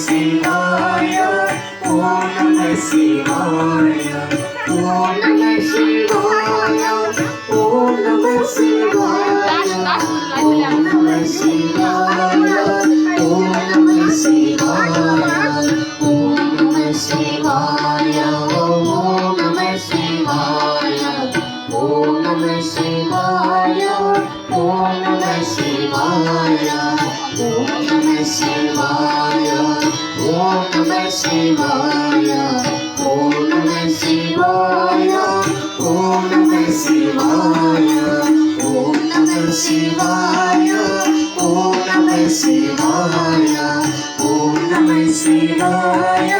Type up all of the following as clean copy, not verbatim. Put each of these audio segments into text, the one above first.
शिवाय ओम नमः शिवाय ओम नमः शिवाय ओम नमः शिवाय ओम नमः शिवाय ओम नमः शिवाय ओम नमः शिवाय ओम नमः शिवाय ओम नमः शिवाय ओम नमः शिवाय ओम नमः शिवाय ओम नमः शिवाय ओम नमः शिवाय ओम नमः शिवाय ओम नमः शिवाय ओम नमः शिवाय ओम नमः शिवाय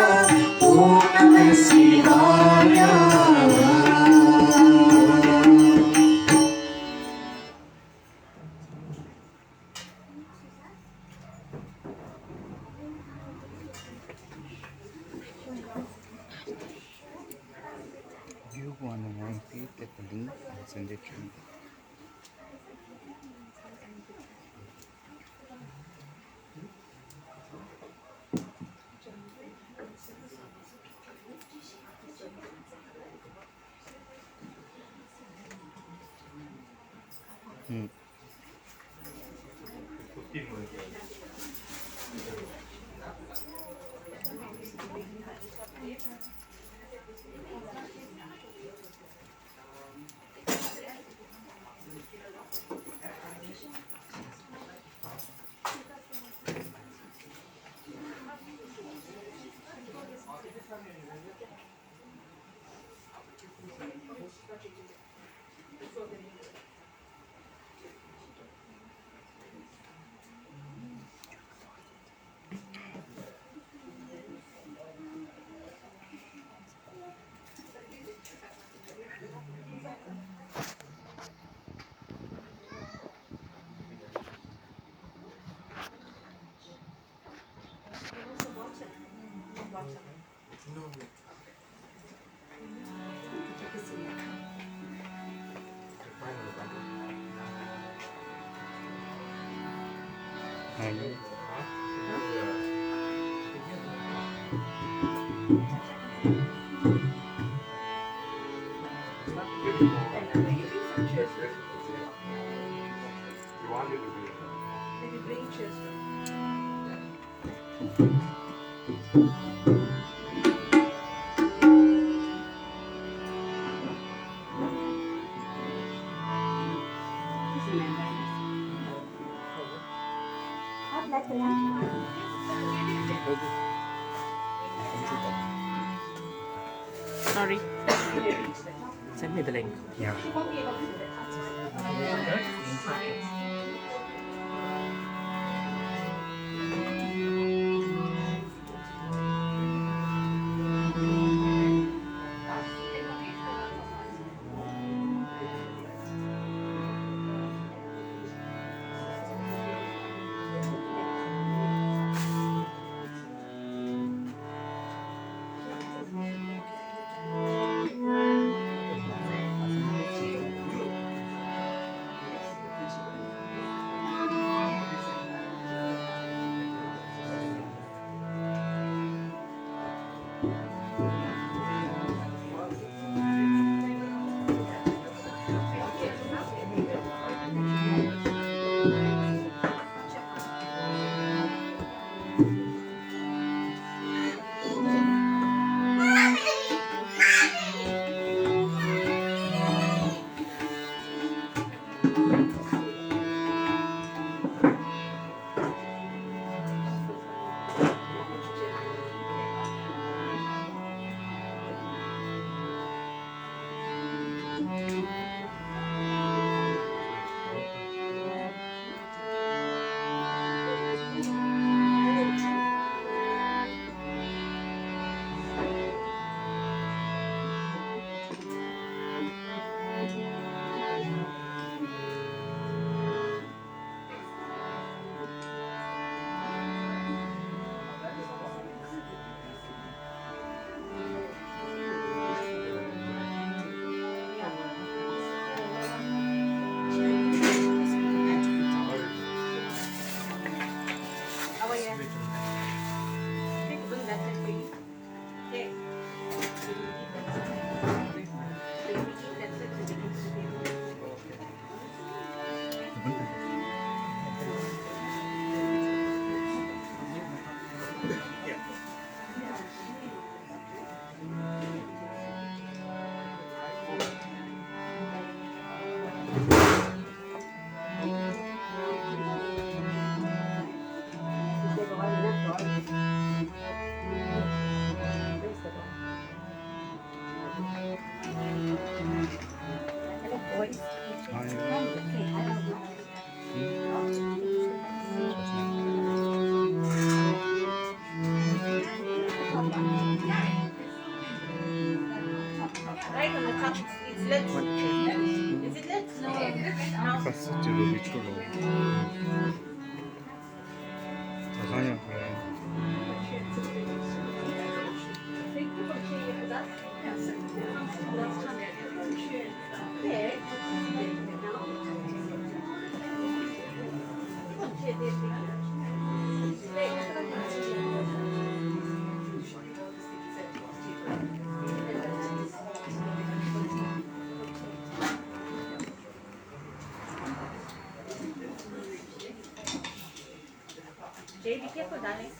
ओम नमः शिवाय You wanna repeat the link and send it to me. Sorry. Send me the link. Yeah. Right on the top, it's lit. Is it lit? No. 파스티로 밑으로 자산이 그래 Jay, be careful, darling.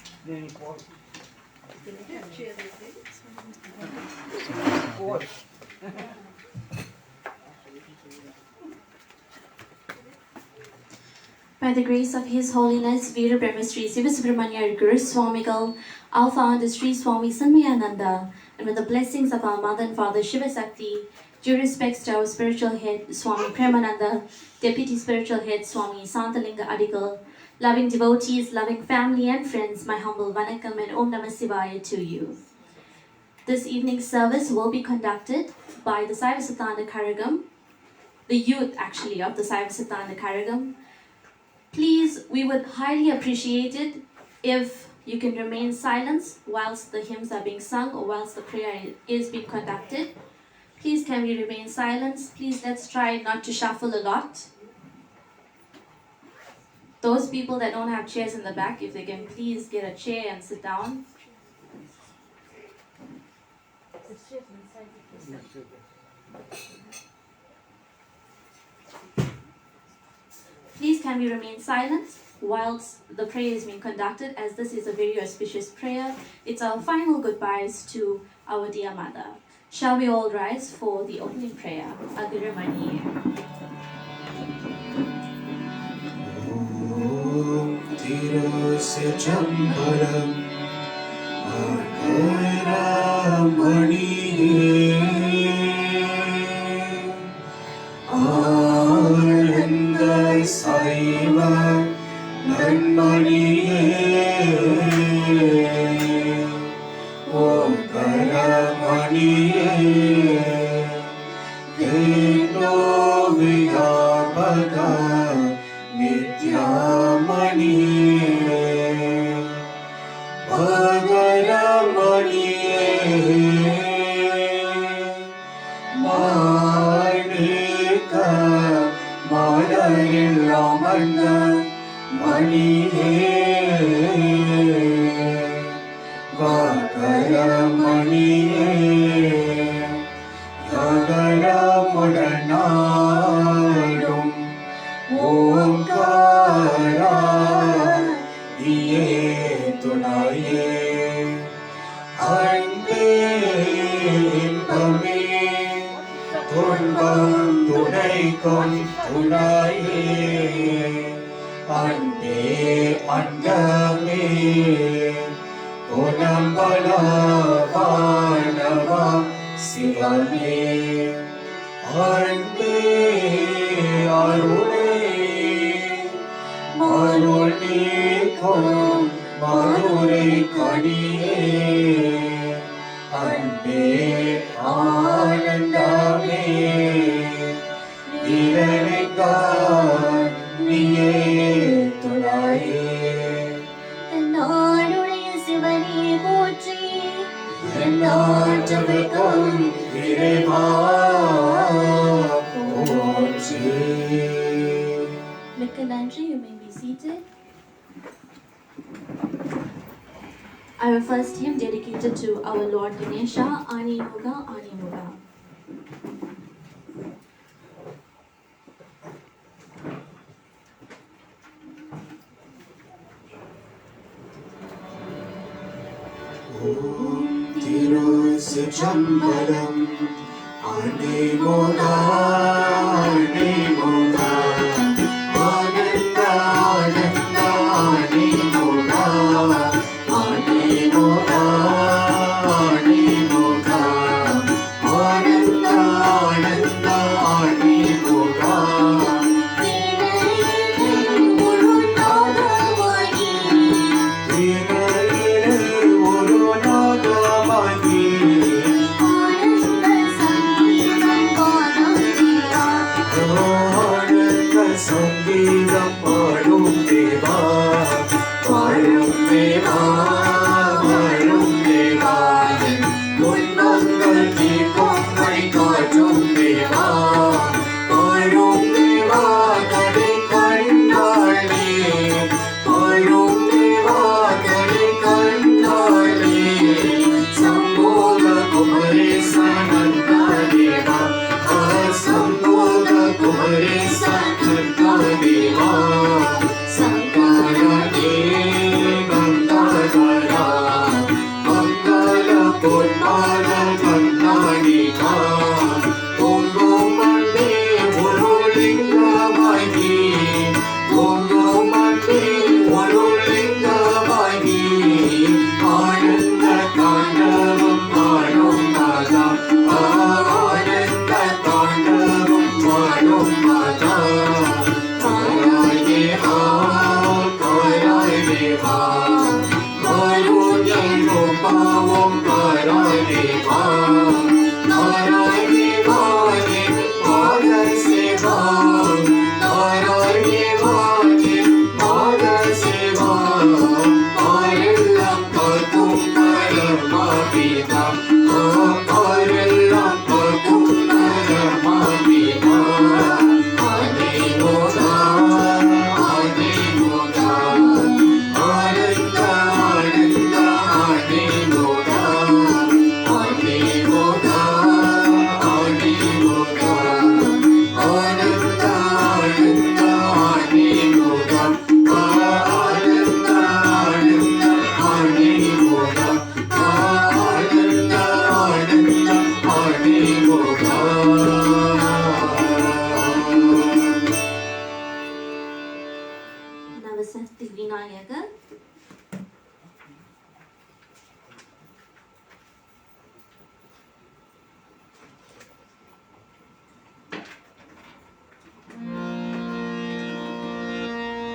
By the grace of His Holiness Veera Brahma Sri Sivasubramanya Guru Swamigal, our founder Sri Swami Sanmayananda, and with the blessings of our mother and father Shiva Sakti, due respects to our spiritual head Swami Premananda, Deputy Spiritual Head Swami Santalinga Adigal, loving devotees, loving family and friends, my humble Vanakkam and Om Namah Shivaya to you. This evening's service will be conducted by the Saiva Siddhanta Karagam, the youth actually of the Saiva Siddhanta Karagam. Please, we would highly appreciate it if you can remain silent whilst the hymns are being sung or whilst the prayer is being conducted. Please, can we remain silent? Please, let's try not to shuffle a lot. Those people that don't have chairs in the back, if they can please get a chair and sit down. Please, can we remain silent whilst the prayer is being conducted, as this is a very auspicious prayer. It's our final goodbyes to our dear mother. Shall we all rise for the opening prayer? Agiramani. Om Tirusichambaram Akaramaniye Ananda Saiva Nanmaniye Om Karamaniye Vendo Vihapaka Nityamaniye Bhagaramaniye Manika Madarilamanda Maniye Bhagaramaniye Yagaramudanadum Omkara Diye Tunaye Ande Inkame Tunbam Tunaikom Tunaye Ande Andame Unambala Vanava Sivame Ande Arune Marunikom Marure Kaniye Ande Anandame Niranika Niye Tunaye Naruடைய சிவனே போற்றி Ennaatavakam Ireva Pochi. மிக்க நன்றி. You may be seated. Our first hymn dedicated to our Lord Ganesha, Ani Moga, Ani Moga. திருச்சிற்றம்பலம். ஆனே மோகா, ஆனே மோகா, ஆனந்த ஆனந்த ஆனே மோகா, ஆனே மோகா, ஆனே மோகா, ஆனந்த ஆனந்த ஆனே மோகா. வீணையிலே ஒரு நாதமாகி ஆனந்த சங்கீதம் பாடும் தேவா, பாடும் தேவா, பாடும் தேவா, துன்பங்கள் தீர்க்கும் வழி காட்டும் தேவா, பாடும் தேவா, கதை கண்டாளே, பாடும் தேவா, கதை கண்டாளே, சம்போத குமரேசனந்த தேவா, சம்போத குமரேசனந்த தேவா, சங்கரனே கந்தரா, மங்கள பொன்மால கண்ணாடிகா, பொங்கும் மண்ணே ஒரு லிங்கமாகி, பொங்கும் மண்ணே ஒரு லிங்கமாகி, ஆனந்த தாண்டவம் ஆடும் மாதா, ஆனந்த தாண்டவம் ஆடும் மாதா, காராய் தேவா, காராய் தேவா, காருண்யம் பாவம் காராய் தேவா, காராய் தேவா, என் பாத சேவா, காராய் தேவா, என் பாத சேவா, ஆரெல்லாம் காக்கும் பரமா பிதா, ஆரெல்லாம் காக்கும் பரமா பிதா, ஆனே மோகா, ஆனே மோகா, ஆனந்த ஆனந்த ஆனே மோகா, ஆனே மோகா, ஆனே மோகா, ஆனந்த ஆனந்த ஆனே மோகா, ஆனந்த ஆனந்த ஆனே மோகா, ஆனந்த ஆனந்த ஆனே மோகா. Navasati Vinayaka.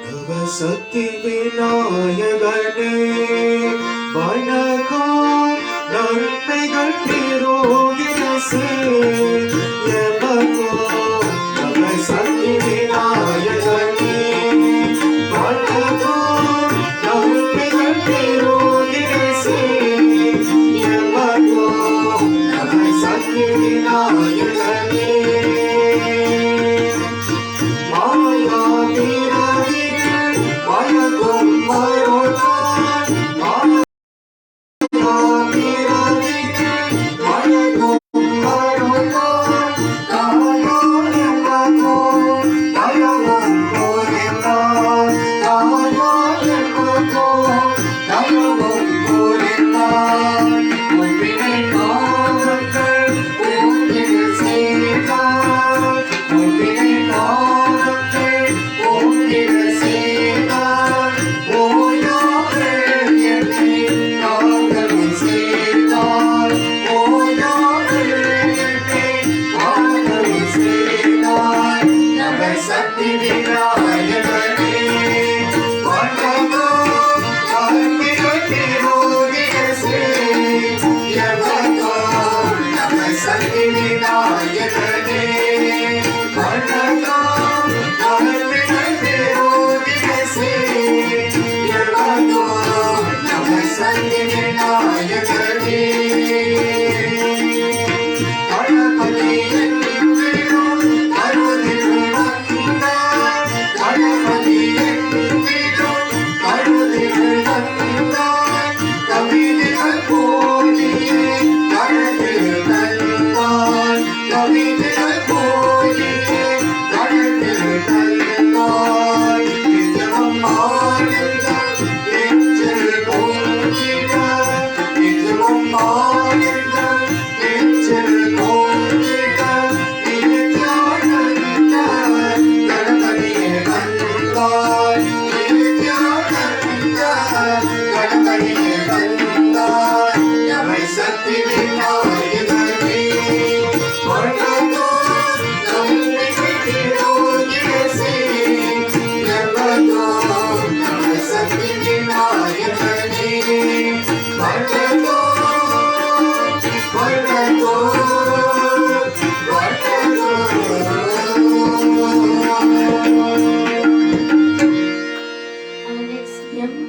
நவசக்தி விநாயகனே வணக்கம், நன்மைகள் பெருகிரசே எமக்கும். நவசக்தி விநாயகனே வணக்கம், நன்மைகள் பெருகிரசே எமக்கும். நவசக்தி விநாயகனே மாயா பிறவிகள் மயக்கும் மருளான், மாயா பிறவிகள் மயக்கும் மருளான், காயா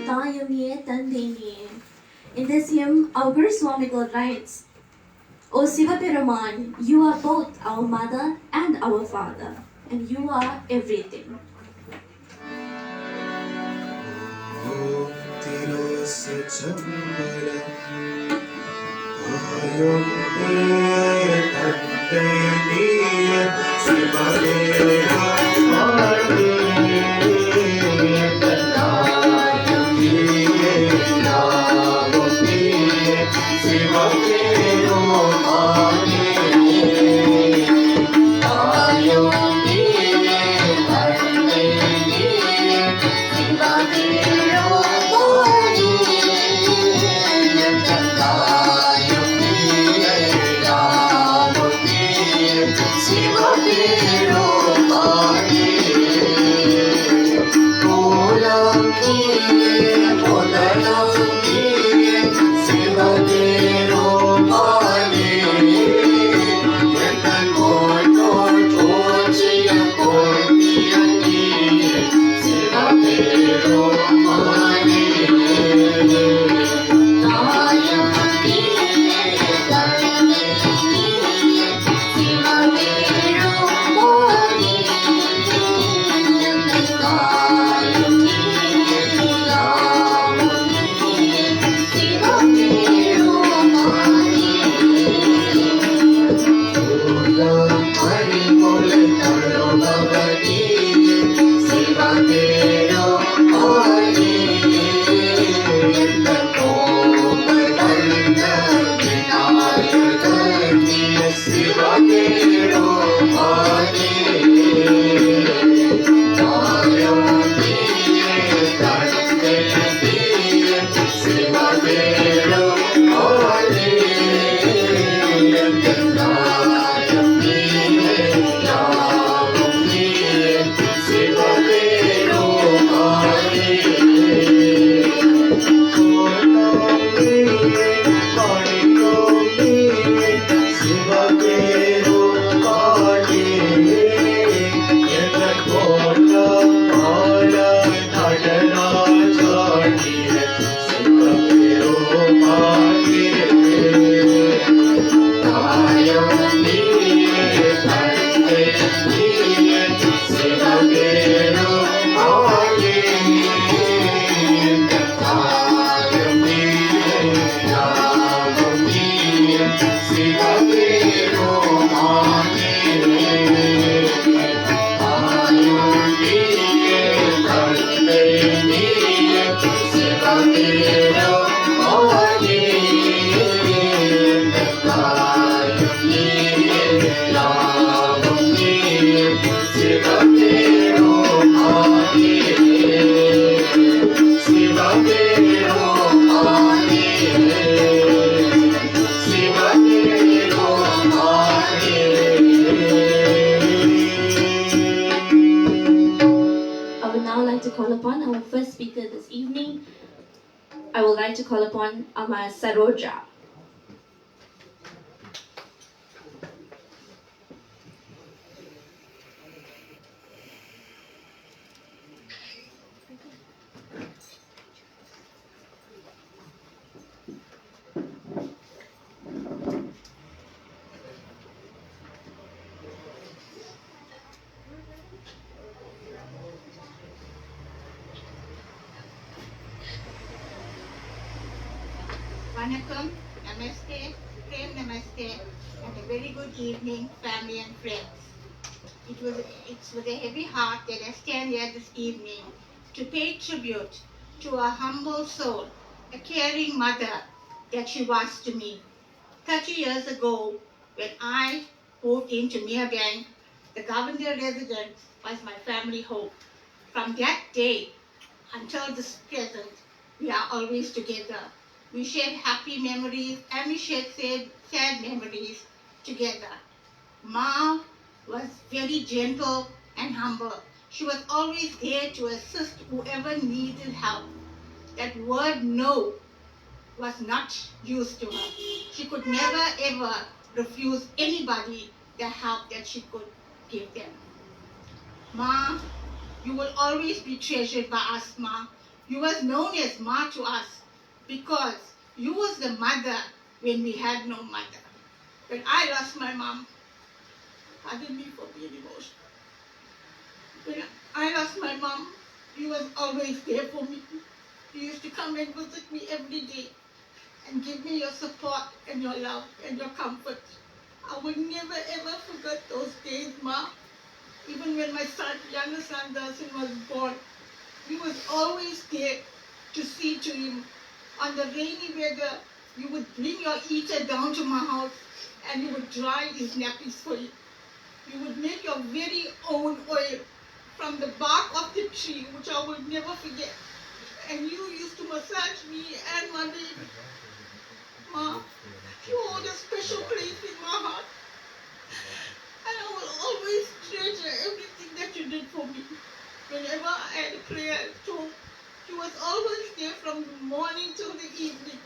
தாயுமியே தந்தேனியே. In this hymn, our Guru Swamigal writes, O Sivaperuman, you are both our mother and our father, and you are everything. ஓம் திருச்சிற்றம்பலம். ஆயும் நீயே தந்தை நீயே சிவதேவா தந்தாயும் நீயே யாவும் நீயே சிவபெருமானே. ஆயும் நீயே தந்தை நீயே சிவபெருமானே. தந்தாயும் நீயே யாவும் நீயே சிவபெருமானே. மூலம் நீயே முதலாம் நீயே சிவபெருமானே. எங்கள் கோட்டோர் போற்றிய கோட்டிய நீயே சிவபெருமானே. தாயும் நீயே தந்தை நீயே சிவபெருமானே. தாயும் நீயே யாவும் நீயே சிவபெருமானே. மூலம் அறிவுரை தருபவனீயே சிவபெருமானே. எங்கள் கோபங்கள் கண்ட விநாயகர் நீயே சிவபெருமானே. தாயும் நீயே தந்தை நீயே சிவபெருமானே. எங்கள் தாயும் நீயே யாவும் நீயே சிவபெருமானே. கோலம் நீயே மணிக்கும் நீயே சிவபெருமானே. எங்கள் கோலம் மால நடராஜாகிய சிவபெருமானே. தாயும் நீயே தந்தை நீயே சிவபெருமானே. தாயும் நீயே யாவும் நீயே சிவபெருமானே. தாயும் நீயே தந்தை நீயே சிவபெருமானே. தாயும் நீயே யாவும் நீயே சிவபெருமானே. சிவபெருமானே. I would now like to call upon our first speaker this evening. I would like to call upon Ama Saroja. Vanakkam, Namaste, Prem Namaste, and a very good evening, family and friends. It's with a heavy heart that I stand here this evening to pay tribute to a humble soul, a caring mother that she was to me. 30 years ago, when I moved into Meerbank, the Governor residence was my family home. From that day until this present, we are always together. We shared happy memories and we shared sad memories together. Ma was very gentle and humble. She was always there to assist whoever needed help. That word no was not used to her. She could never ever refuse anybody the help that she could give them. Ma, you will always be treasured by us, Ma. You was known as Ma to us because you was the mother when we had no mother. When I lost my mom, pardon me for being emotional. When I lost my mom, you was always there for me. You used to come and visit me every day and give me your support and your love and your comfort. I will never ever forget those days, Ma. Even when my younger son Dawson was born, you was always there to see to him. On the rainy weather, you would bring your heater down to my house and you would dry his nappies for him. You would make your very own oil from the bark of the tree, which I will never forget. And you used to massage me and my baby. Ma, you hold a special place in my heart. And I will always treasure everything that you did for me. Whenever I had a prayer at home, you was always there from the morning till the evening.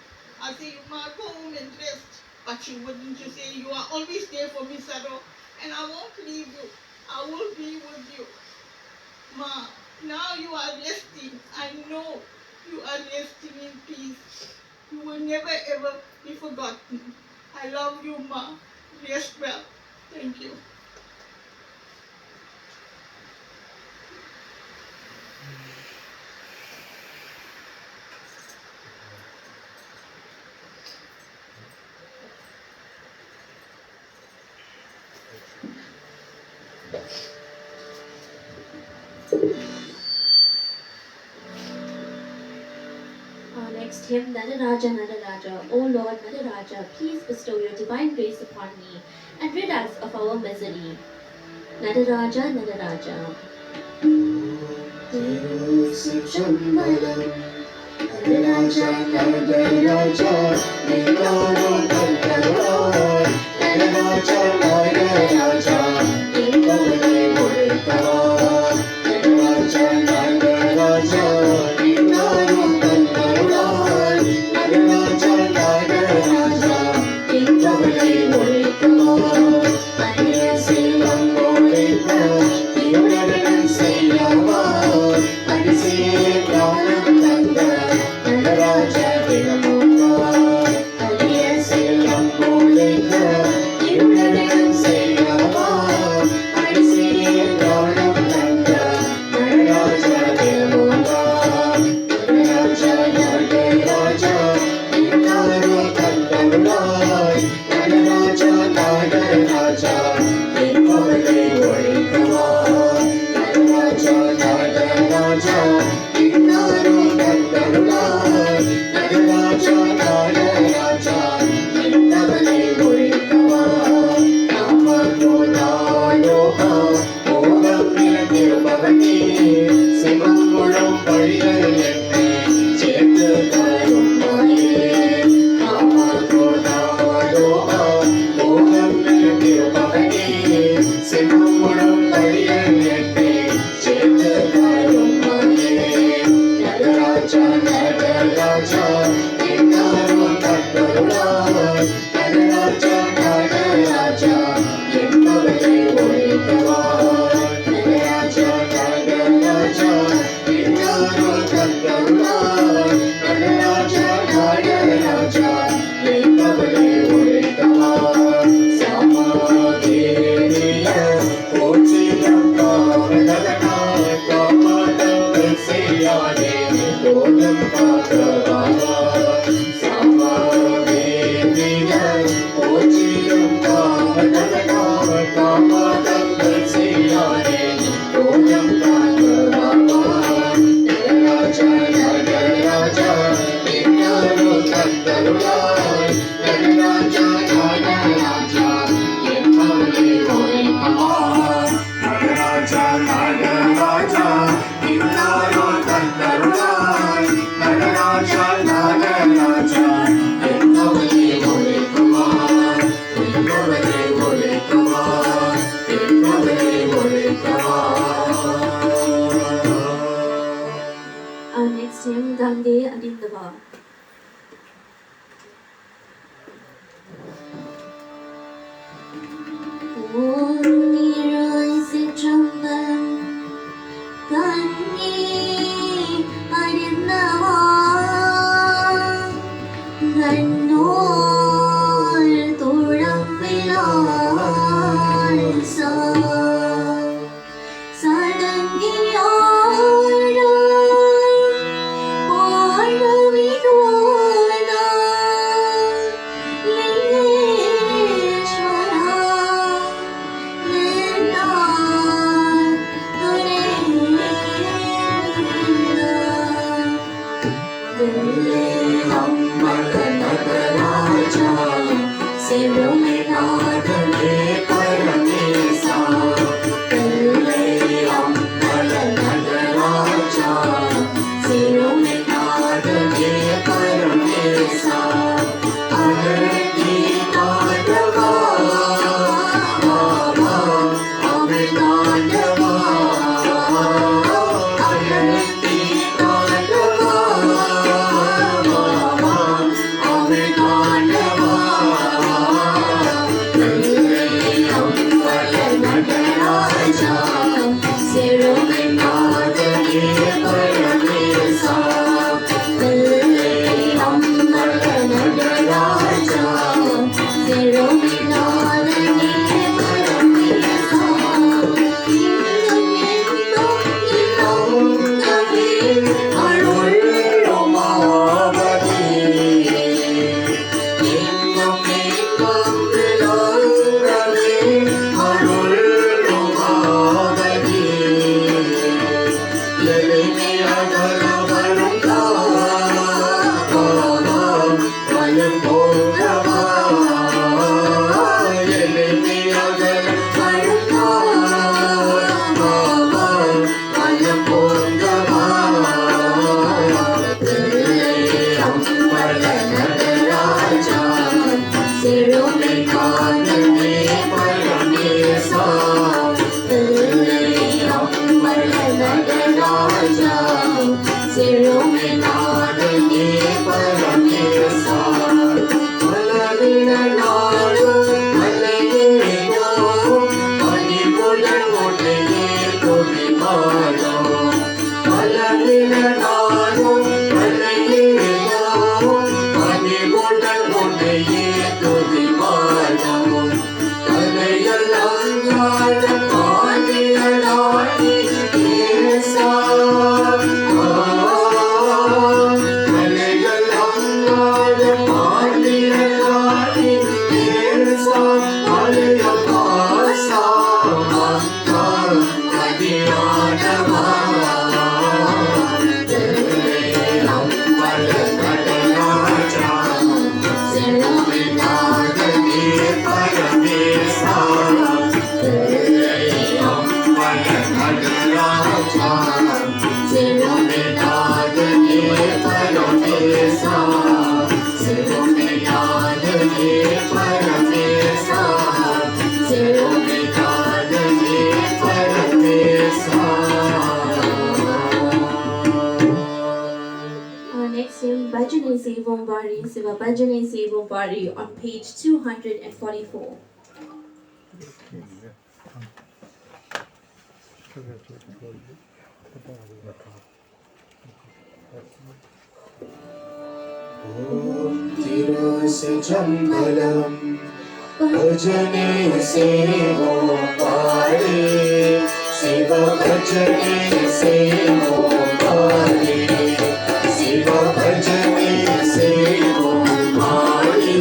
I say, Ma, go home and rest. But you wouldn't. You say, you are always there for me, Saro. And I won't leave you. I will be with you. Ma, now you are resting. I know you are resting in peace. You will never ever be forgotten. I love you, Ma. Rest well. Thank you. Our next hymn, Nadaraja, Nadaraja. O Lord Nadaraja, please bestow your divine grace upon me and rid us of our misery. Nadaraja, Nadaraja. திருச்சிற்றம்பலம். நடராஜா நடராஜா நீங்காரும் கந்தருளாய். நடராஜா நடராஜா நீங்காரை ஒழிக்கவா. நடராஜா நடராஜா நீங்காரும் கந்தருளாய். நடராஜா நடராஜா நீங்காரை ஒழிக்கவா. அரிய செல்வம் ஒழிக்க திருநடனம் செய்யவா. அதிசய ஞானம் தந்த நடராஜ தினமுகா. அரிய செல்வம் ஒழிக்க திருநடனம் செய்யவா. அதிசய ஞானம் தந்த நடராஜ தினமுகா. நடராஜா நடராஜா நீங்காரோ கந்தருளாய். நடராஜா நடராஜா நீங்காரை ஒழிக்கவா. நடராஜா நடராஜா நீங்காரோ கந்தருளாய். நடராஜா நடராஜா நீங்காரை ஒழிக்கவா. நாமகுணாலோகா மோகம் நிறைந்திருப்பவனே. சிவம் முழம் பழிகள் என்னை சேர்த்து தரும் மாயே. நாமகுணாலோகா மோகம் நிறைந்திருப்பவனே. சிவம் முழம் பழிகள் என்னை சேர்த்து தரும் மாயே. நடராஜா நடராஜா நீங்காரோ கந்தருளாய். நடராஜா நடராஜா என்பவரை ஒழிக்கவா. நடராஜா நடராஜா நீங்காரோ கந்தருளாய். நடராஜா நடராஜா என்பவரை ஒழிக்கவா. சமாதேவிய போற்றியம் காவலனாய். காமாதங்கள் செய்யாதே கோலம் காக்கவாவா. சமாதேவிய போற்றியம் காவலனாய். காமாதங்கள் செய்யாதே கோலம் காக்கவாவா. நடராஜா நடராஜா நீங்காரோ கந்தருளாய். நடராஜா நடராஜா என்பவரை ஒழிக்கவா. நடராஜா நடராஜா நீங்காரோ கந்தருளாய். நடராஜா நடராஜா என்பவரை ஒழிக்கவா. என்பவரை ஒழிக்கவா. என்பவரை ஒழிக்கவா. Our next hymn, Gange Adindava. ஓருயிராய் Chitrambalam கண்ணே அறிந்த வெள்ளை அம்பல நடராஜா சிறுமிநாதனே பரமேசா வெள்ளை அம்பல நடராஜா சிறுமிநாதனே பரமேசா அழகி மாதவா மாமா அமிர்தாண்டவா அழகி மாதவா மாமா அமிர்தாண்டவா வெள்ளை அம்பல நடராஜா சிறுமிநாதனே பரமேசா வெள்ளை அம்பல நடராஜா சிறுமிநாதனே பரமேசா சிறுமிநாதனே பரமேசா வெள்ளை அம்பல நடராஜா சிறுமிநாதனே பரமேசா மலரின நாளும் மலையேனோ மணிபுலன் ஒன்றையே கொடிமாடோ மலரின நாளும் மலையேனோ மணிபுலன் ஒன்றையே கொடிமாடோ கலையெல்லாம் நாட பாடியலாடி ஏசா கலையெல்லாம் நாட பாடியலாடி ஏசா அலைய பாசா மக்கா அதியாடவா அம்பல நடராஜா சிறுமிநாதனே பரமேசா வெள்ளை அம்பல Nataraja சிறுமிநாதனே பரமேசா சிறுமிநாதனே பரமேசா சிறுமிநாதனே பரமேசா. Our next hymn, Bhajane Sevam Vari, Siva Bhajane Sevam Vari, on page 244. तिरुसचम्बलम् भजने सेवो पारे शिव भजने सेवो पारे शिव भजने सेवो पारे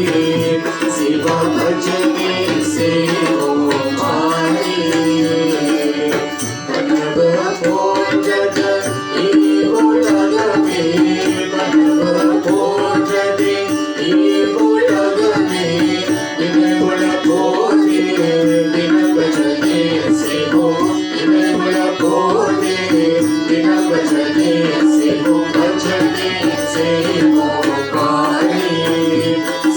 शिव भजने सेवो पारे कनव भोजन इवुलगमे कनव भोजने इवुलगमे दिनबुल भोजे दिन भजने सेवो दिनबुल भोजे दिन भजने सेवो भजने सेवो पारे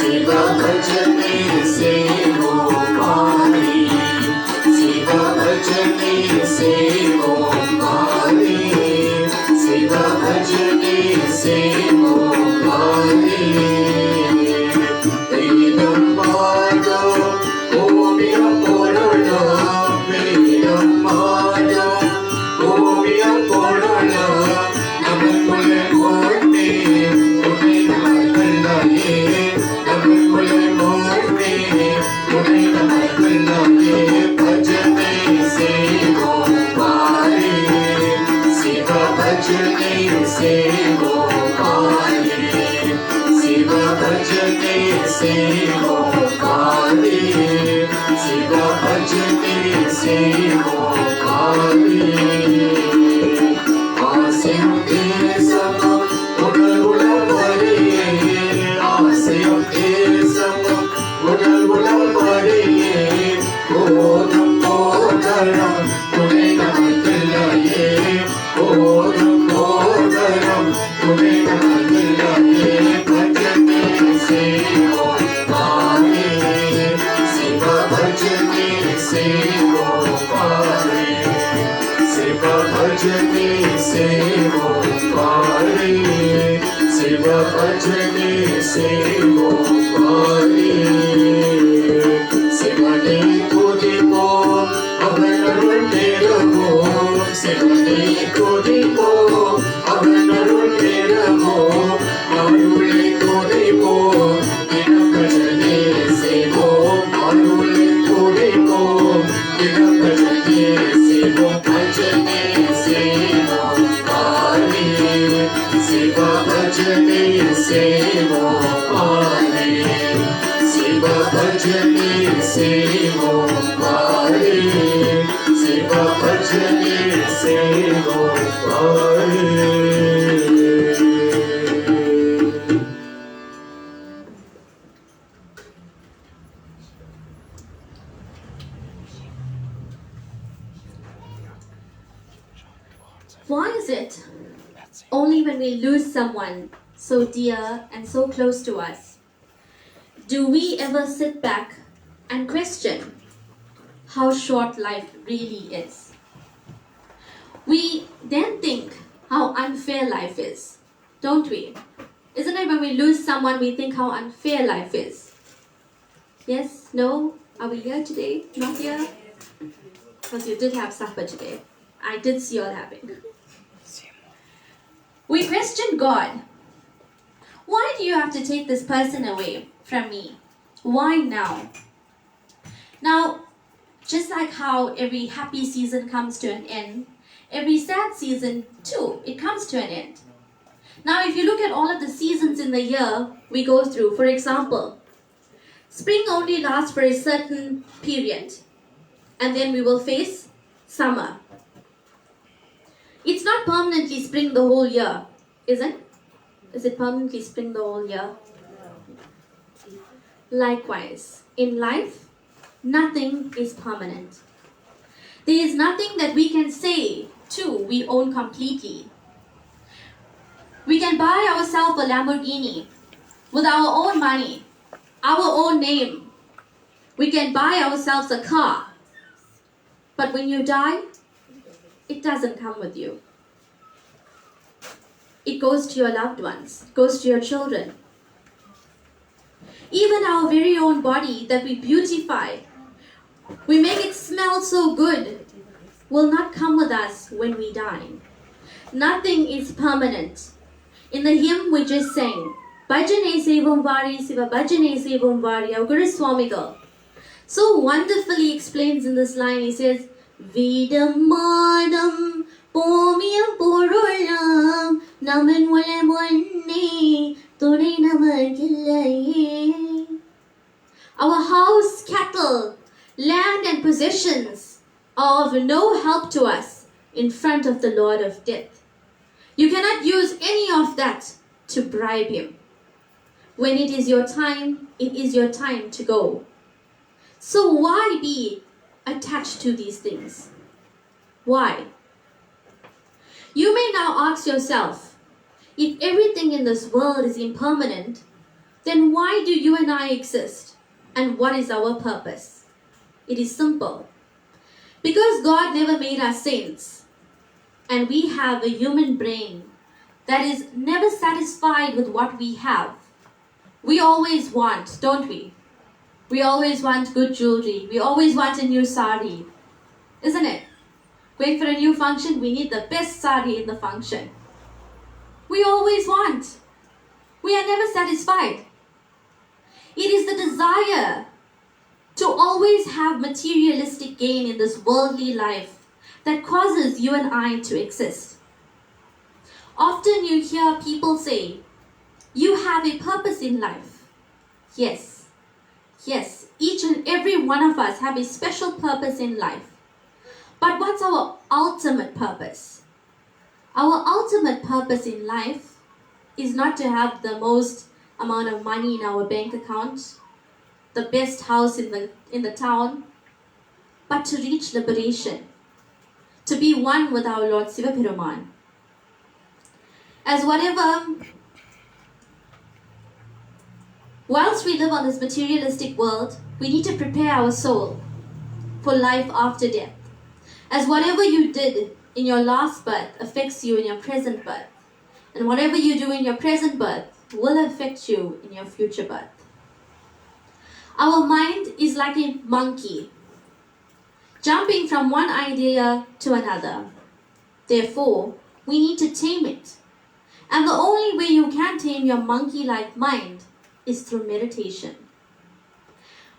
शिव भजने सेवो पारे शिव भजने सेवो पारे शिव भजने सेवो पारे वेदं मादो ओमिय पोरलो वेदं मादो ओमिय पोरलो नमकुले मोटे उन्हें नमकल्लाये नमकुले मोटे उन्हें नमकल्लाये भजने सेवो पारे शिव भजने सेवो पारे Shiv bhajane sevo pari Sivane tudipo avanarul niramo Sivane tudipo avanarul niramo Arule tudipo dina bhajane sevo Arule tudipo dina bhajane sevo Bhajane sevo pari Siva bhajane sevo pari Siva bhajane sevo pari Siva bhajane sevo pari Why is it only when we lose someone so dear and so close to us do we ever sit back and question how short life really is? We then think how unfair life is, don't we? Isn't it when we lose someone we think how unfair life is? Yes? No? Are we here today? Not here? Because you did have supper today. I did see you all having. We question God. Why do you have to take this person away from me? Why now? Now, just like how every happy season comes to an end, every sad season too, it comes to an end. Now, if you look at all of the seasons in the year we go through, for example, spring only lasts for a certain period, and then we will face summer. It's not permanently spring the whole year, is it? Is it permanently spring the whole year? Likewise, in life, nothing is permanent. There is nothing that we can say we own completely. We can buy ourselves a Lamborghini with our own money, our own name. We can buy ourselves a car. But when you die, it doesn't come with you. It goes to your loved ones, it goes to your children. Even our very own body that we beautify, we make it smell so good, will not come with us when we die. Nothing is permanent. In the hymn we just sang, Bhajane Sevam Vari Siva Bhajane Sevam Vari, our Guru Swamigal so wonderfully explains in this line. He says, Vidam Madam Pomiyam Purulam Naman Walamunni Tudai Namakillaye. Our house, cattle, land and possessions are of no help to us in front of the Lord of Death. You cannot use any of that to bribe him. When it is your time, it is your time to go. So why be attached to these things? Why? You may now ask yourself, if everything in this world is impermanent, then why do you and I exist? And what is our purpose? It is simple. Because God never made us saints, and we have a human brain that is never satisfied with what we have. We always want, don't we? We always want good jewelry. We always want a new sari. Isn't it? Going for a new function, we need the best sari in the function. We always want. We are never satisfied. It is the desire to always have materialistic gain in this worldly life that causes you and I to exist. Often you hear people say, you have a purpose in life. Yes, each and every one of us have a special purpose in life. But what's our ultimate purpose? Our ultimate purpose in life is not to have the most amount of money in our bank account, the best house in the town, but to reach liberation, to be one with our Lord Siva Peruman. Whilst we live on this materialistic world, we need to prepare our soul for life after death. As whatever you did in your last birth affects you in your present birth, and whatever you do in your present birth will affect you in your future birth. Our mind is like a monkey, jumping from one idea to another. Therefore, we need to tame it. And the only way you can tame your monkey-like mind is through meditation.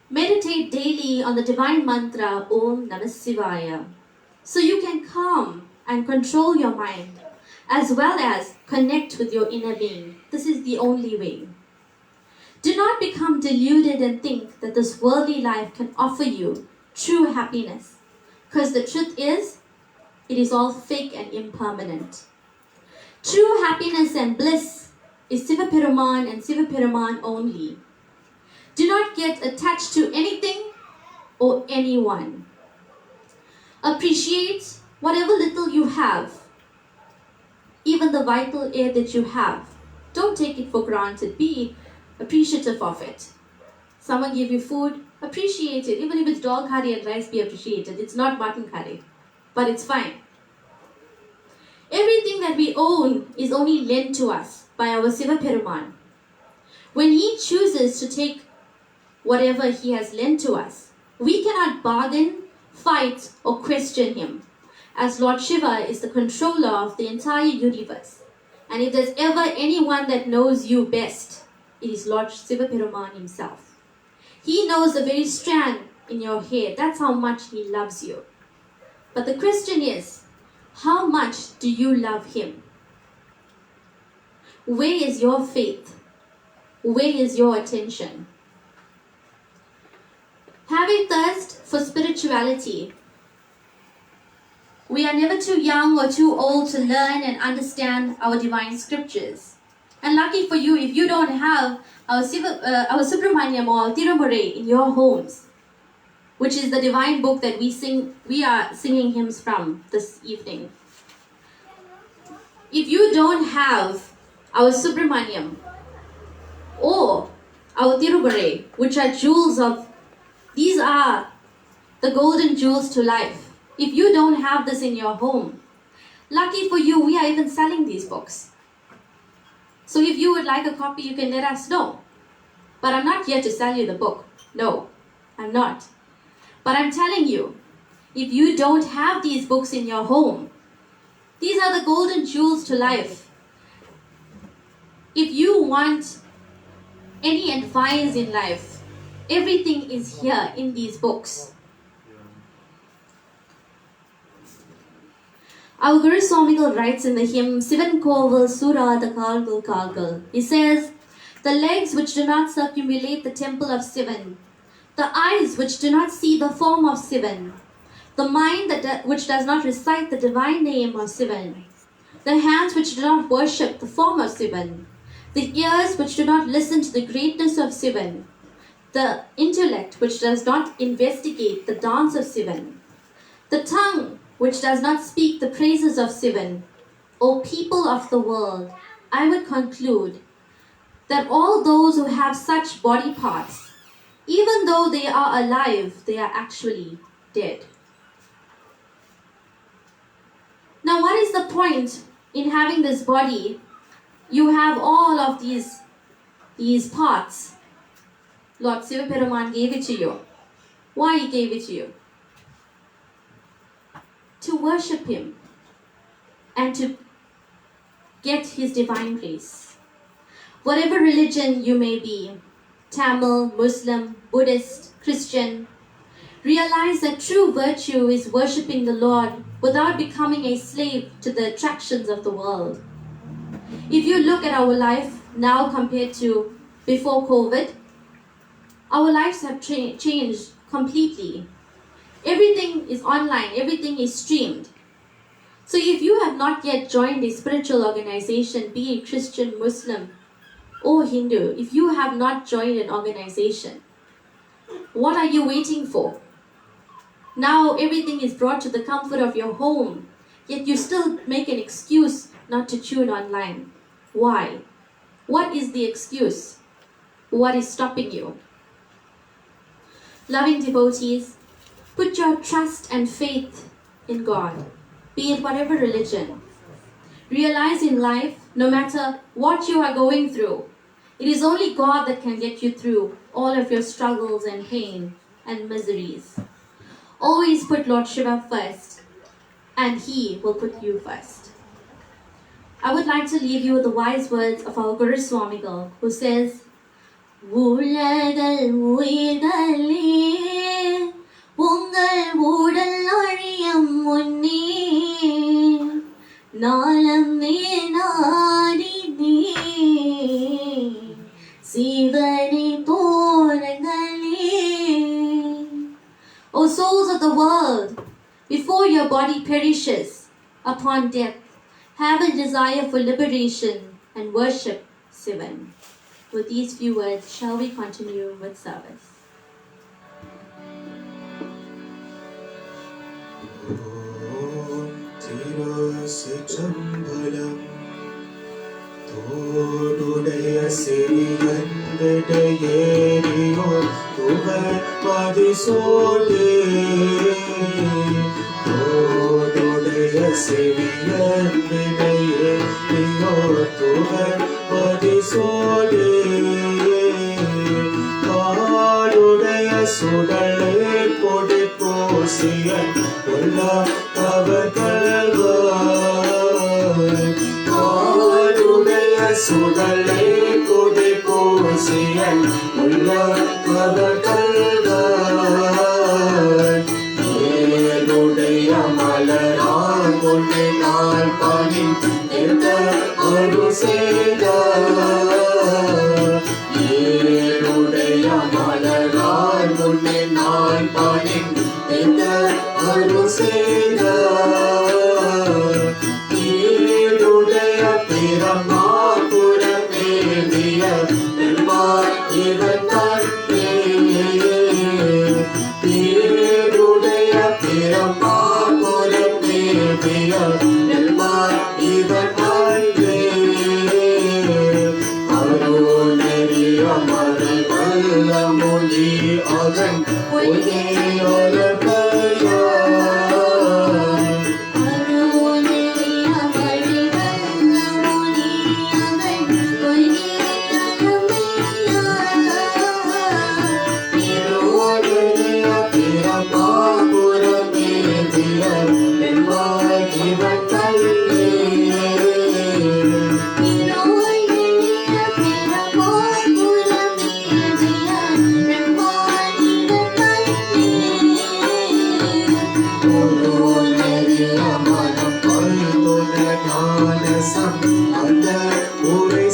Meditate daily on the divine mantra Om Namah Shivaya, so you can calm and control your mind as well as connect with your inner being. This is the only way. Do not become deluded and think that this worldly life can offer you true happiness, because the truth is, it is all fake and impermanent. True happiness and bliss is Sivaperuman and Sivaperuman only. Do not get attached to anything or anyone. Appreciate whatever little you have, even the vital air that you have. Don't take it for granted. Be appreciative of it. Someone give you food, appreciate it. Even if it's dal curry and rice, be appreciated. It's not mutton curry, but it's fine. Everything that we own is only lent to us by our Sivaperuman. When he chooses to take whatever he has lent to us, we cannot bargain, fight, or question him, as Lord Shiva is the controller of the entire universe. And if there's ever anyone that knows you best, it is Lord Sivaperuman himself. He knows the very strand in your hair. That's how much he loves you. But the question is, how much do you love him? Where is your faith? Where is your attention? Have a thirst for spirituality. We are never too young or too old to learn and understand our divine scriptures. And lucky for you if you don't have our Subramaniam or Tirumurai in your homes, which is the divine book that we are singing hymns from this evening. If you don't have our Subramaniam or our Tirumurai, which are jewels of, these are the golden jewels to life. If you don't have this in your home, lucky for you, we are even selling these books. So if you would like a copy, you can let us know. But I'm not here to sell you the book. No, I'm not. But I'm telling you, if you don't have these books in your home, these are the golden jewels to life. If you want any advice in life, everything is here in these books. Our Guru Swamigal writes in the hymn, Sivan Koval Sura the Kalgal Kalgal. He says, the legs which do not circumambulate the temple of Sivan, the eyes which do not see the form of Sivan, the mind which does not recite the divine name of Sivan, the hands which do not worship the form of Sivan, the ears which do not listen to the greatness of Sivan, the intellect which does not investigate the dance of Sivan, the tongue which does not speak the praises of Sivan. O people of the world, I would conclude that all those who have such body parts, even though they are alive, they are actually dead. Now, what is the point in having this body? You have all of these parts. Lord Sivaperuman gave it to you. Why he gave it to you? To worship him and to get his divine grace. Whatever religion you may be, Tamil, Muslim, Buddhist, Christian, realize that true virtue is worshipping the Lord without becoming a slave to the attractions of the world. If you look at our life now compared to before COVID, our lives have changed completely. Everything is online, everything is streamed. So if you have not yet joined a spiritual organization, be it Christian, Muslim, or Hindu, if you have not joined an organization, what are you waiting for? Now everything is brought to the comfort of your home, yet you still make an excuse not to tune online. Why? What is the excuse? What is stopping you? Loving devotees, put your trust and faith in God, be it whatever religion. Realize in life, no matter what you are going through, It is only God that can get you through all of your struggles and pain and miseries. Always put Lord Shiva first, and He will put you first. I would like to leave you with the wise words of our Guru Swamigal, who says, "Uladal uidale, ungal udal ariyam munne, nalam venadine, sivane porangale." O souls of the world, before your body perishes upon death, have a desire for liberation and worship Sivan. With these few words, shall we continue with service? திருச்சிற்றம்பலம் தோடுடைய சிறியோ துவர் பதிசோடு தோடுடைய சிறியோ துவர் பதிசோடு காடுடைய சுடலை கொடி கோசிய உள்ள அவர்கள் காடுடைய சுடலை கொடி கோசிய உள்ள அவர்கள் ஏழுடைய மலரால் கொண்டு நாள் பணி ஒரு செய்தார் ஏழுடைய மலரால் கொண்டு நாள் பணி ஒரு செய்தார் ஏழுடைய பிரமாபுரமேவிய பெருமாள் இவன் தன்னே ஏழுடைய பிரமாபுரமேவிய பெருமாள் இவன் தன்னே அருணெறிய மறை வல்ல மொழி அவன் பொய்யொரு அந்த உரை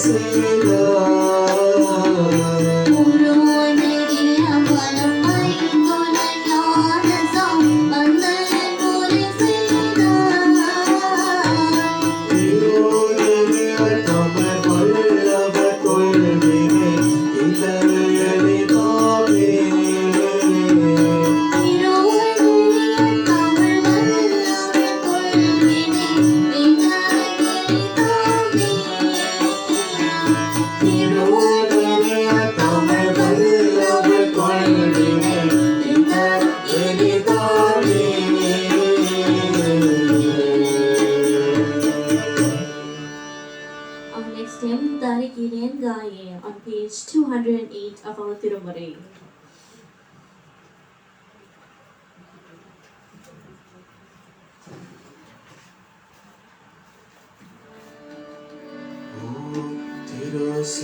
Our next hymn, Darikirian Gaye, on page 208 of our Tirumurai.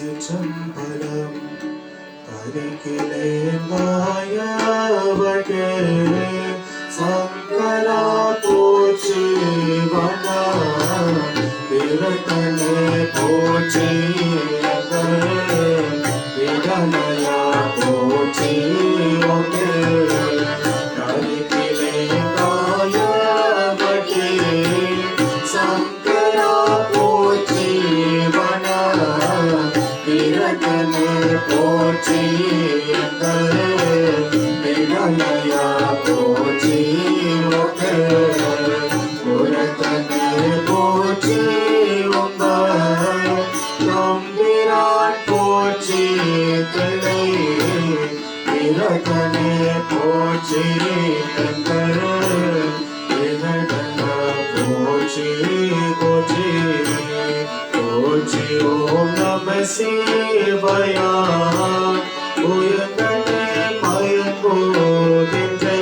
திருச்சிற்றம்பலம் தரிக்கிலேங்காயவகே சங்கரா போற்றி வனா விரதனே போற்றி விடனயா போற்றி ஒகே தரிக்கிலேங்காயவகே சங்கரா போற்றி வனா விரதனே போற்றி விடனயா போற்றி ஒகே புரதனே போற்றி நம்பிரான் போற்றி தலை விரதனே போற்றி விரதன போற்றி போற்றி போற்றி ஓம் நம சிவாயா உயர்ந்தனே மயங்கோதென்றே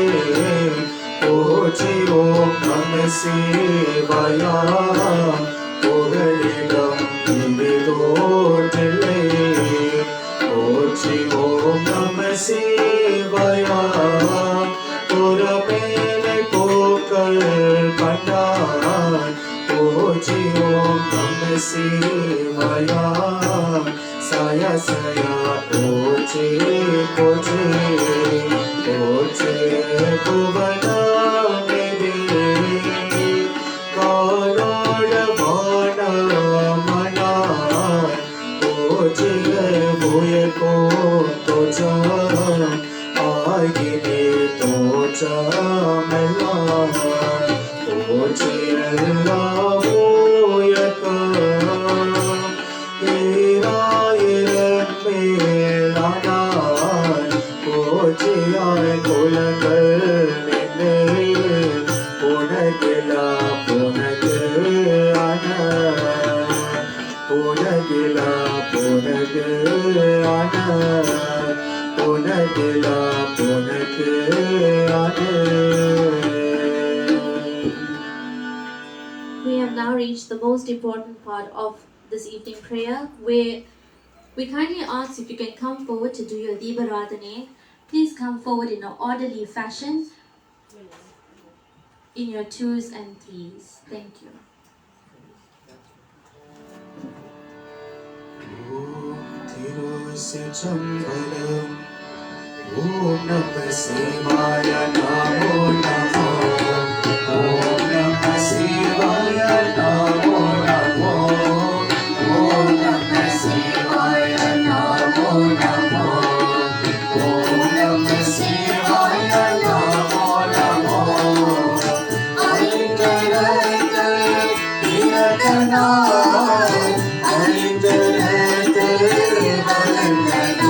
போற்றி ஓம் நம சிவாயா புகழிடம் இனிதோற்றில்லை போற்றி ஓம் நம சிவாயா புறமேலை போக்கள் கண்டாய் போற்றி ஓம் நம சிவாயா சய சயா போற்றி போற்றி போற்றி புவனாநிதி காலோட வானமனாய் போற்றிய புயக்கோ தோற்றம் ஆகினே தோற்றமெல்லாம் போற்றியெல்லாம் உயக்கம் ஈராயிரம் மேலானாய் போற்றியாய் குலங்கள் நின்று புனகிலா புனகு அன புனகிலா புனகு அன புனகிலா புனகு அன. We have now reached the most important part of this evening prayer, where we kindly ask if you can come forward to do your Deeparadhane. Please come forward in an orderly fashion in your twos and threes. Thank you. திருச்சிற்றம்பலம். ஓம் நம சிவாய நமோ நமோ. ஓம் நம சிவாய நமோ நமோ. ஓம் நம சிவாய நமோ நமோ. ஓம் நம சிவாய நமோ நமோ. ஐந்தரங்கள் இறந்தனாய் ஐந்தரங்கள் வளர்ந்தனாய்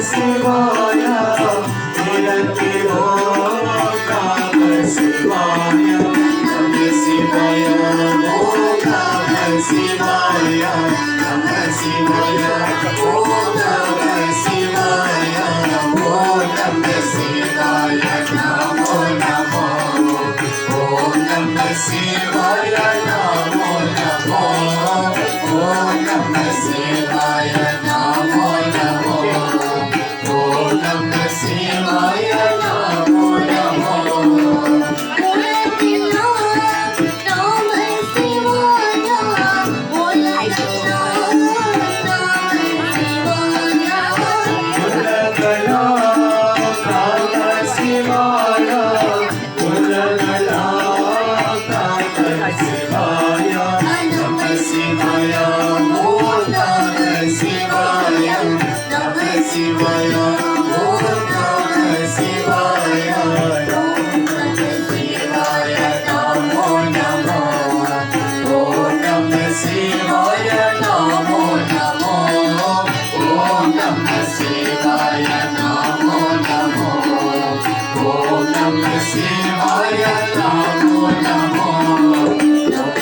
Shivaya, Nirantiro, नमः शिवाय नमो नमो नमः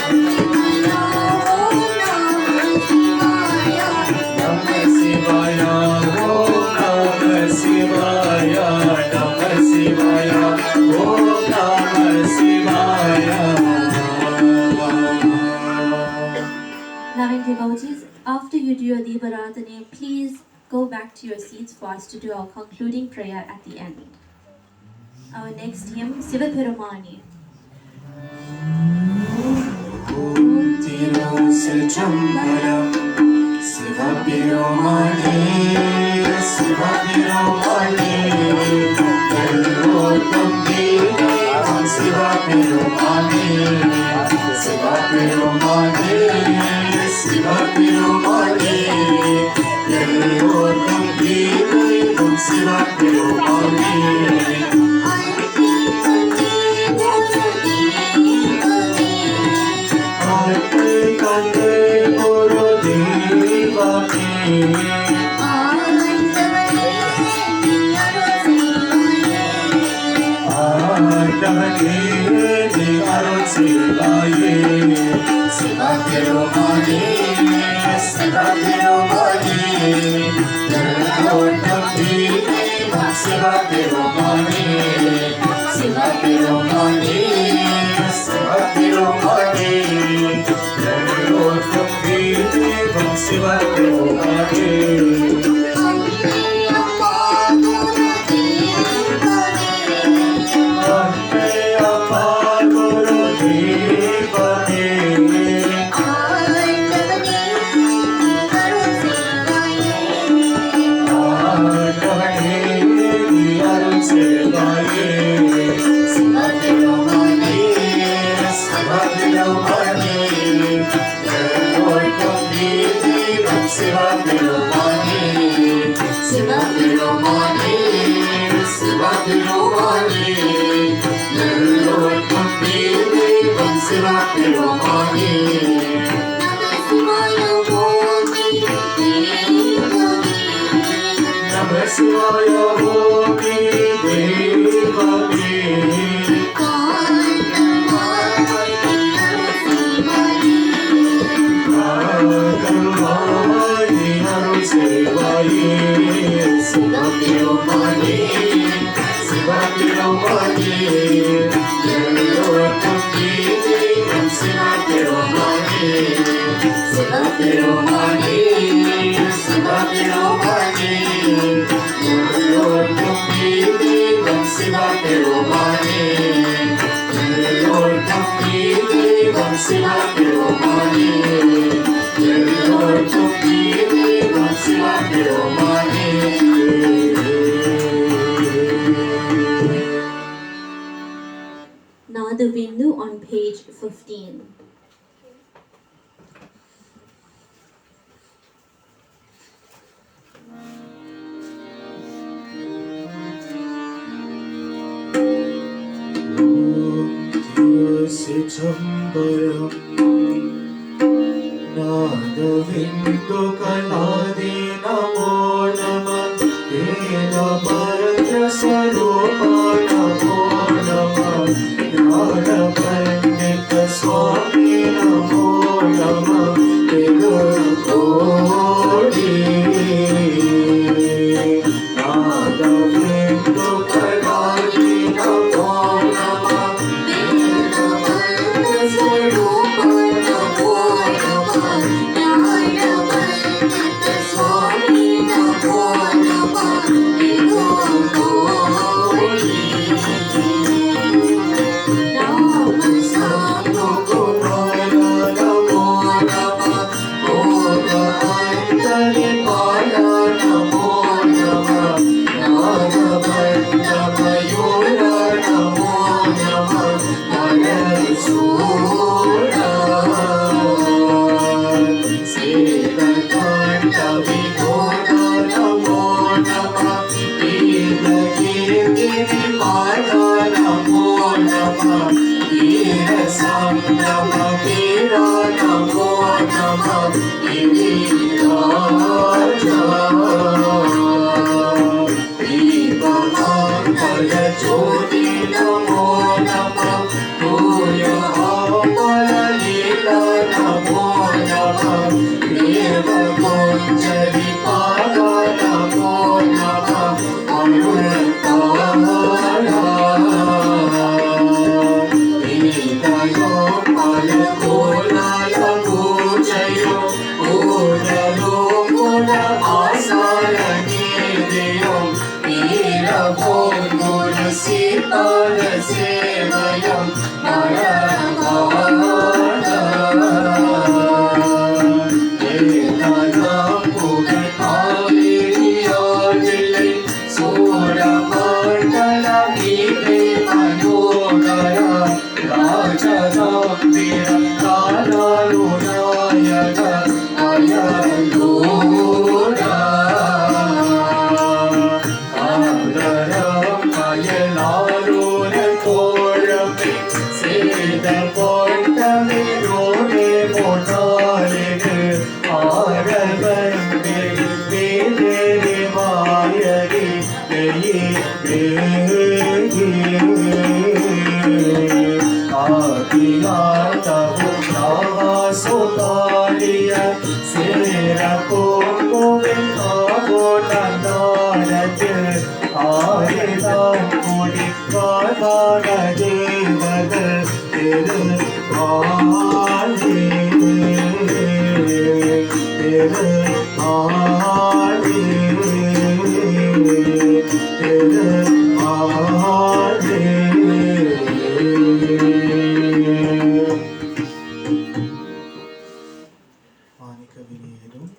शिवाय ओम नमः शिवाय नमः शिवाय ओम नमः शिवाय Loving devotees, after you do your Deeparatane, please go back to your seats for us to do our concluding prayer at the end. Our next hymn, Sivaperumani. Tirusachambara Sivaperumani Sivaperumani Ellotam Devam Sivaperumani Sivaperumani Sivaperumani Ellotam Devam Sivaperumani Nadavindu on page 15. नादविन्दु कलादि नमो नमः वेदभद्र स्वरूप नमो नमः ज्ञानपण्डित स्वामी नमो नमः विगुरुकोटि नादविन्दु कलादि नमो नमः वेदभद्र स्वरूप नमो Jyoti नमो नमः भूय अपरलीला नमो नमः देवगोचरिपादा नमो नमः अरुणतारा ईदयो फलगोलाय पूजयो ऊदलो गुण आसारनिदेयो वीरभोगुण सीतार सेवयं नरकादा ஏதனம் புகழாவியாதில்லை சூரமண்டல வீரே மனோகர ராஜதாம்பிரகாருணாயக அயலூரா ஆதரம் அயலாரூர தோழமை சேத போட்டமே ரோரே மோட்டாரிடு ஆரவந்தே வேதே மாயரி ஆதியாதவு நாவாசுகாரிய சேர போகுவின் ஆவோனந்தாரது ஆயதான் குடிக்காதான தேவர்கள் திரு ஆதி திரு ஆதி திரு ஆதி மாணிக்க விநாயகரும்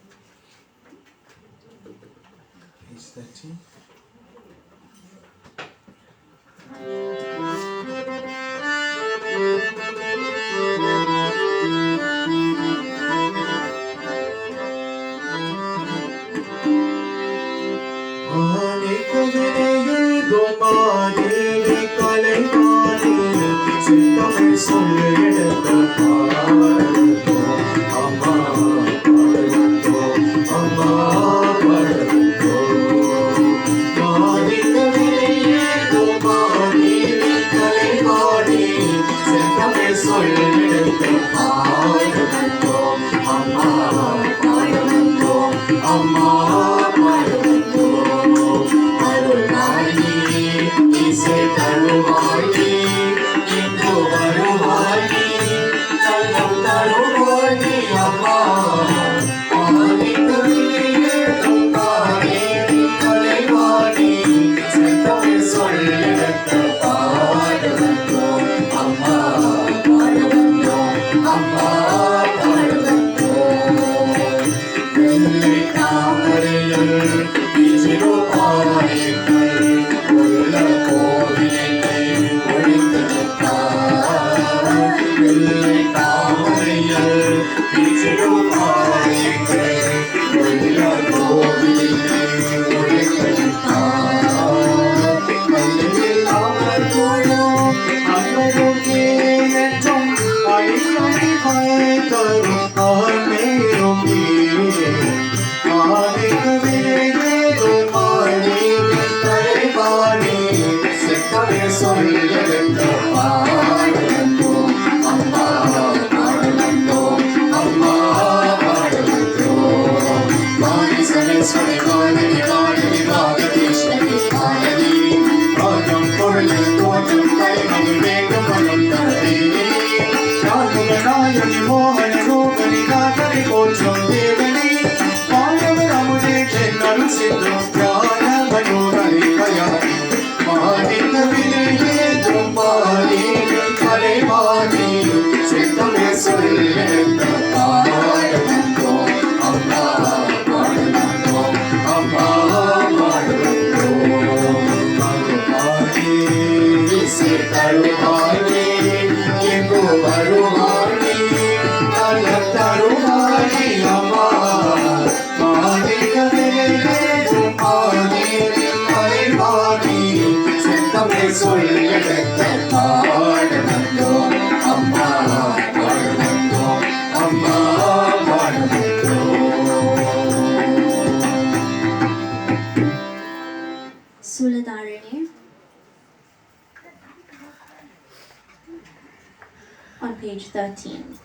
page 30. மாணிக்க விநாயகரும் மாதேவி கலைவாணி செந்தமிழ் சொல்லு எடுத்த பாடலோ அம்மா பாடலோ அம்மா பாடலோ மாணிக்க விநாயகரும் மாதேவி கலைவாணி செந்தமிழ் சொல்லு எடுத்த பாடலோ அம்மா பாடலோ அம்மா பாடலோ அருள்வாயி இசை தருவாயி இங்கு வருவாயி தள்ளம் தருவாயி அம்மா ஆதிக்கவிலேயும் காணேவி கலைவாணி செந்தமிழ் சொல்லெடுத்த பாடலோ அம்மா பாடலோ அம்மா பாடலோ வெள்ளை தாமரையில் வீசிருப்பாயங்கள் உள்ள கோவிலை ஒழித்திருப்பார் வெள்ளை தாமரையில் வீசிருப்பாயங்கள் உள்ள கோவிலை ஒழித்திருப்பார் கல்லில் அவர் தோழும் அன்பரும் என்றும் அழிவழி வைத்தரும் ஆன்மீகம் சொல்லெடுத்த பாடலோ அம்மா பாடலோ அம்மா பாடலோ வாணி சரஸ்வதி வாணி வாணி வாகதீஸ்வரி வாணி பாகம் பொருள் தோற்றம் கைகள் வேண்டும் மனம் தரதேவி நாயகி மோகன ரூபணி காக்கரை போற்றும் தேவனி மாணவர் அமுதே சென்னரும் சிந்தும் பிராண மனோகரி கயாரி மாணிக்க விநாயகரும் மாதேவி கலைவாணி செந்தமிழ் சொல்லெடுத்த பாடலோ அம்மா பாடலோ அம்மா பாடலோ அருள்வாயி இசை தருவாயி எங்கு வருவாயி தள்ளம் தருவாயி அம்மா மாணிக்க விநாயகரும் மாதேவி கலைவாணி செந்தமிழ் சொல்லெடுத்த பாடலோ அம்மா பாடலோ அம்மா பாடலோ Suladarane. on page 13.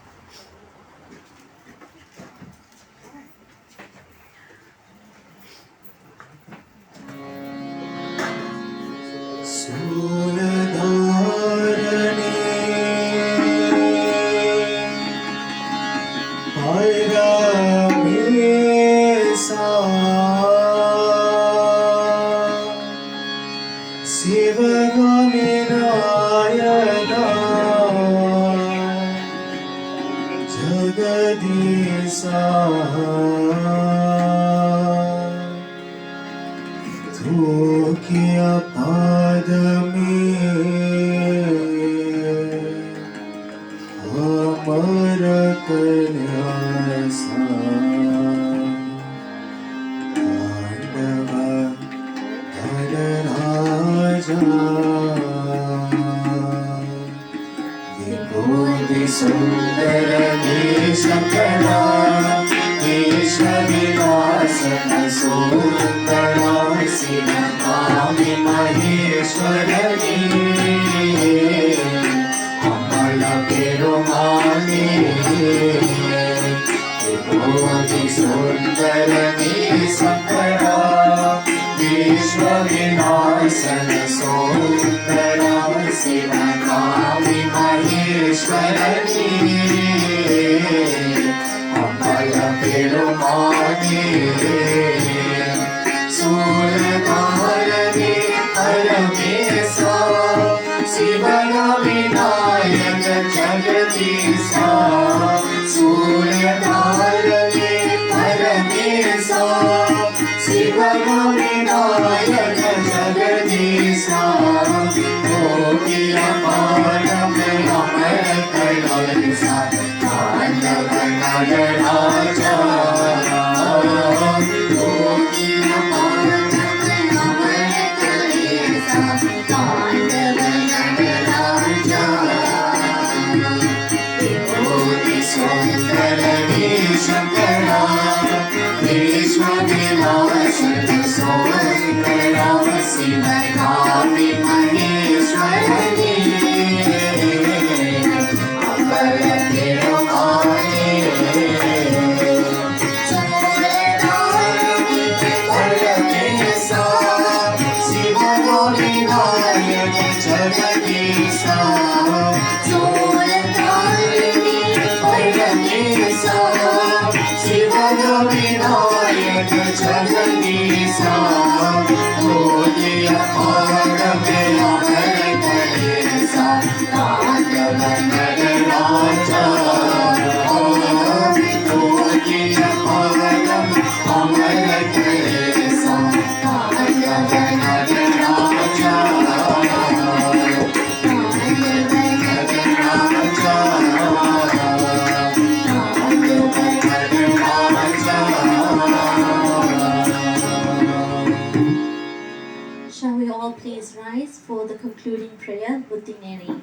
Shall we all please rise for the concluding prayer, Buddhineni?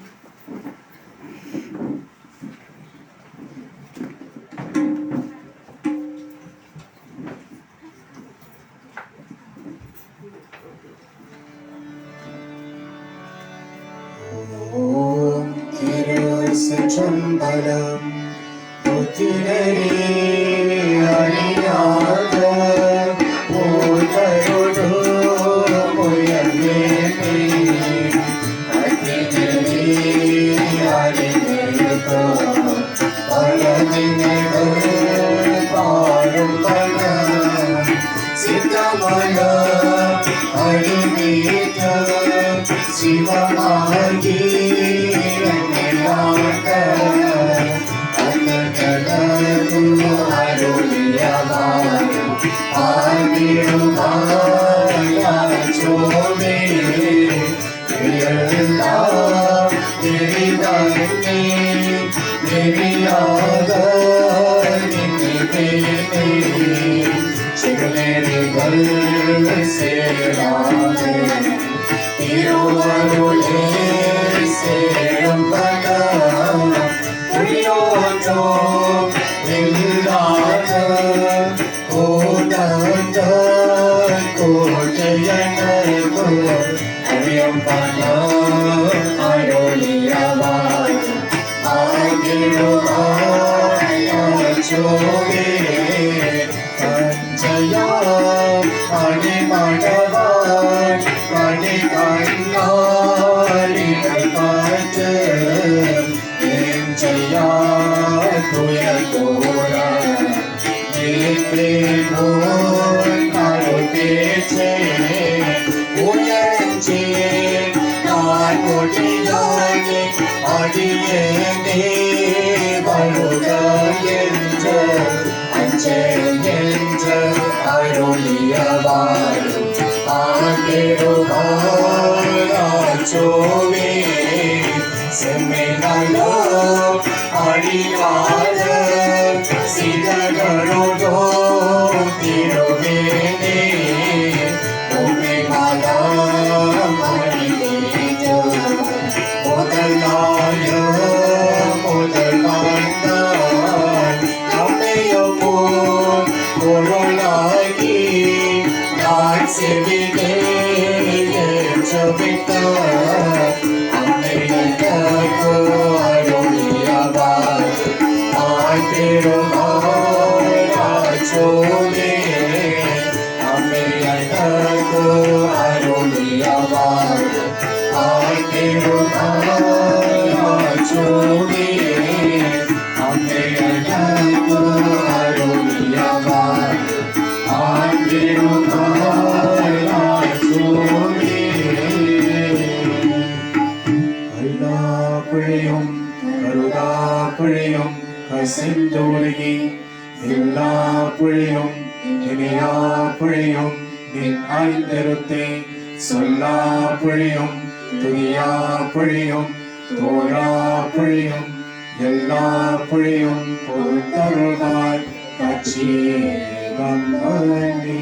Chambala, Putirari, Ariyada, Potarudu, Moyamene, Atinari, Arineto, Paraminego, Parumpana, Sitamala, Arinita, Sivamagi, Hariam Pano பொறுத்தருள்வாய் கட்சி கம்பனே